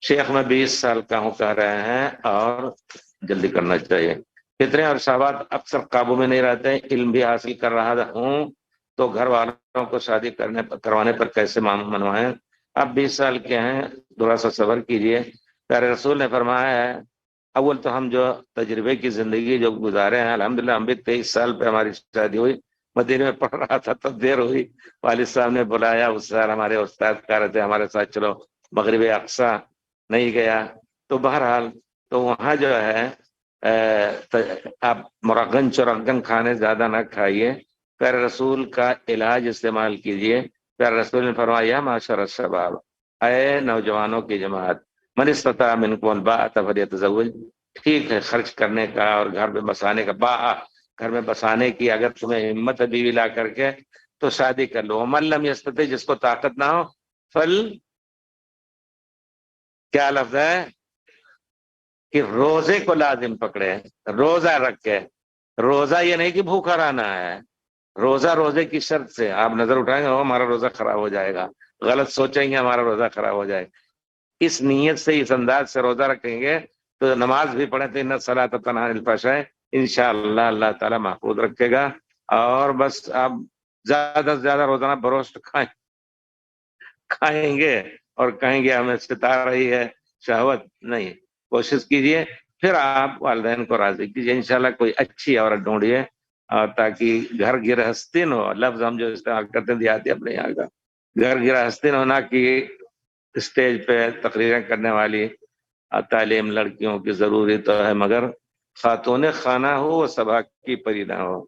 شیخ میں 20 سال کا ہوں کہہ رہے ہیں اور جلدی کرنا چاہیے۔ فتنے اور شہوات اکثر قابو میں نہیں رہتے، علم بھی حاصل کر رہا ہوں تو گھر والوں کو شادی کروانے پر کیسے منوائیں؟ اب 20 سال کے ہیں، تھوڑا سا صبر کیجئے۔ پیارے رسول نے فرمایا ہے، اول تو ہم جو تجربے کی زندگی جو گزارے ہیں الحمدللہ، ہم بھی 23 سال پہ ہماری شادی ہوئی، مدینے میں پڑھ رہا تھا تب دیر ہوئی، والد صاحب نے بلایا، اس سال ہمارے استاد کہہ رہے تھے ہمارے ساتھ چلو مغرب اقصی، نہیں گیا۔ تو بہرحال تو وہاں جو ہے آپ مرغن چرغن کھانے زیادہ نہ کھائیے، پیارے رسول کا علاج استعمال کیجئے۔ پیارے رسول نے فرمایا معاشر الشباب، اے نوجوانوں کی جماعت، من استطاع منکم الباءۃ فلیتزوج، ٹھیک ہے خرچ کرنے کا اور گھر میں بسانے کا، گھر میں بسانے کی اگر تمہیں ہمت ہے بیوی لا کر کے تو شادی کر لو۔ من لم یستطع، جس کو طاقت نہ ہو، فل کیا لفظ ہے کہ روزے کو لازم پکڑے، روزہ رکھے۔ روزہ یہ نہیں کہ بھوکا رہنا ہے، روزہ روزے کی شرط سے۔ آپ نظر اٹھائیں گے ہمارا روزہ خراب ہو جائے گا، غلط سوچیں گے ہمارا روزہ خراب ہو جائے گا، اس نیت سے اس انداز سے روزہ رکھیں گے تو نماز بھی پڑھیں تو ان الصلاۃ تنہی عن الفحشاء، انشاءاللہ اللہ تعالی محفوظ رکھے گا۔ اور بس آپ زیادہ سے زیادہ روزانہ بروسٹ کھائیں گے اور کہیں گے ہمیں ستا رہی ہے شہوت، نہیں، کوشش کیجئے، پھر آپ والدین کو راضی کیجئے، انشاءاللہ کوئی اچھی عورت ڈھونڈیے، اور تاکہ گھر گرہستین ہو، لفظ ہم جو استعمال کرتے ہیں دیہاتی اپنے یہاں کا، گھر گرہستین ہونا کہ اسٹیج پہ تقریریں کرنے والی تعلیم لڑکیوں کی ضروری تو ہے، مگر خاتون خانہ ہو وہ صبا کی پری نہ ہو۔